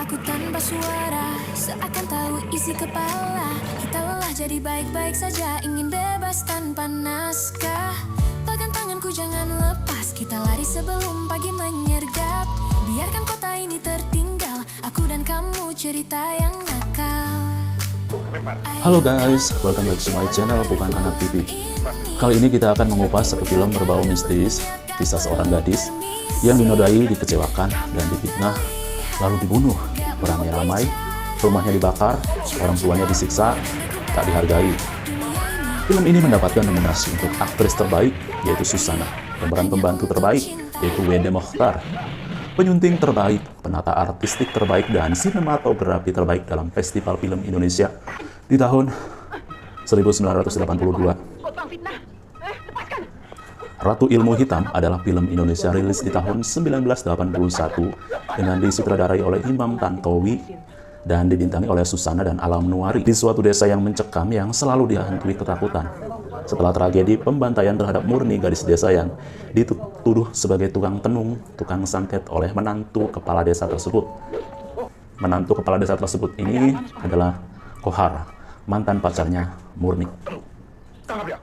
aku tanpa suara, seakan tahu isi kepala. Kita lelah jadi baik-baik saja, ingin bebas tanpa naskah. Pegang tanganku jangan lepas, kita lari sebelum pagi menyergap. Biarkan kota ini tertinggal, aku dan kamu cerita yang nakal. Halo guys, welcome back to my channel Bukan Anak TV. Kali ini kita akan mengupas satu film berbau mistis, kisah seorang gadis yang dinodai, dikecewakan, dan difitnah, lalu dibunuh beramai-ramai, rumahnya dibakar, orang tuanya disiksa, tak dihargai. Film ini mendapatkan nominasi untuk aktris terbaik, yaitu Susana, pemeran pembantu terbaik, yaitu Wende Mochtar, penyunting terbaik, penata artistik terbaik, dan sinematografi terbaik dalam Festival Film Indonesia di tahun 1982. Ratu Ilmu Hitam adalah film Indonesia rilis di tahun 1981 dengan disutradarai oleh Imam Tantowi dan dibintangi oleh Susana dan Alam Nuari di suatu desa yang mencekam yang selalu dihantui ketakutan. Setelah tragedi pembantaian terhadap Murni, gadis desa yang dituduh sebagai tukang tenung, tukang santet oleh menantu kepala desa tersebut. Menantu kepala desa tersebut ini adalah Kohar, mantan pacarnya Murni.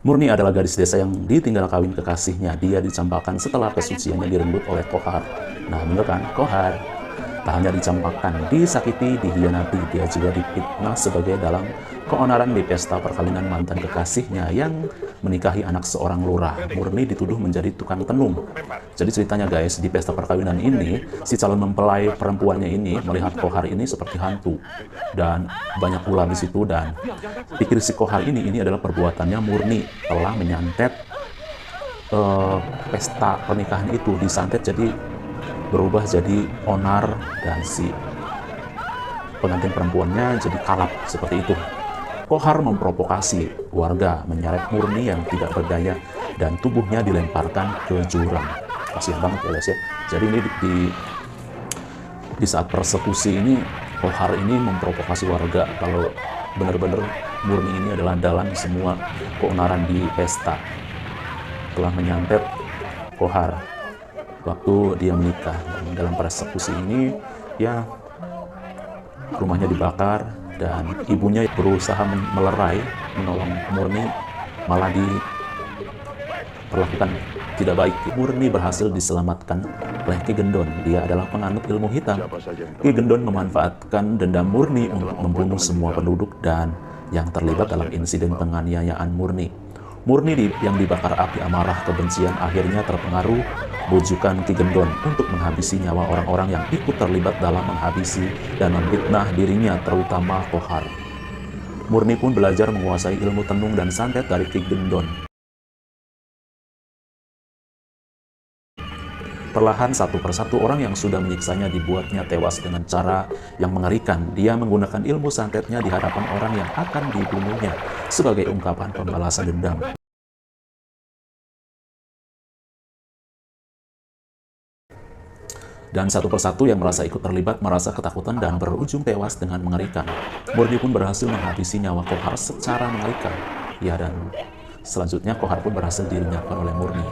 Murni adalah gadis desa yang ditinggal kawin kekasihnya. Dia dicampakkan setelah kesuciannya direnggut oleh Kohar. Nah, bener kan? Kohar tak hanya dicampakkan, disakiti, dihianati, dia juga difitnah sebagai dalang keonaran di pesta perkawinan mantan kekasihnya yang menikahi anak seorang lurah. Murni dituduh menjadi tukang tenung. Jadi ceritanya guys, di pesta perkawinan ini, si calon mempelai perempuannya ini melihat Kohar ini seperti hantu. Dan banyak ular di situ, dan pikir si Kohar ini adalah perbuatannya Murni telah menyantet pesta pernikahan itu, disantet jadi berubah jadi onar, dan si pengantin perempuannya jadi kalap seperti itu. Kohar memprovokasi warga menyeret Murni yang tidak berdaya dan tubuhnya dilemparkan ke jurang. Kasihan banget ya guys ya. Jadi ini di saat persekusi ini, Kohar ini memprovokasi warga kalau benar-benar Murni ini adalah dalang semua keonaran di pesta. Telah menyantet Kohar waktu dia menikah, dan dalam persekusi ini ya rumahnya dibakar dan ibunya berusaha melerai menolong Murni, malah diperlakukan tidak baik. Murni berhasil diselamatkan oleh Ki Gendon. Dia adalah penganut ilmu hitam. Ki Gendon memanfaatkan dendam Murni untuk membunuh semua penduduk dan yang terlibat dalam insiden penganiayaan Murni. Murni yang dibakar api amarah kebencian akhirnya terpengaruh bujukan Ki Gendon untuk menghabisi nyawa orang-orang yang ikut terlibat dalam menghabisi dan memfitnah dirinya, terutama Kohar. Murni pun belajar menguasai ilmu tenung dan santet dari Ki Gendon. Perlahan satu persatu orang yang sudah menyiksanya dibuatnya tewas dengan cara yang mengerikan. Dia menggunakan ilmu santetnya di hadapan orang yang akan dibunuhnya sebagai ungkapan pembalasan dendam. Dan satu persatu yang merasa ikut terlibat merasa ketakutan dan berujung tewas dengan mengerikan. Murni pun berhasil menghabisi nyawa Kohar secara mengerikan. Ya, dan selanjutnya Kohar pun berhasil dilenyapkan oleh Murni.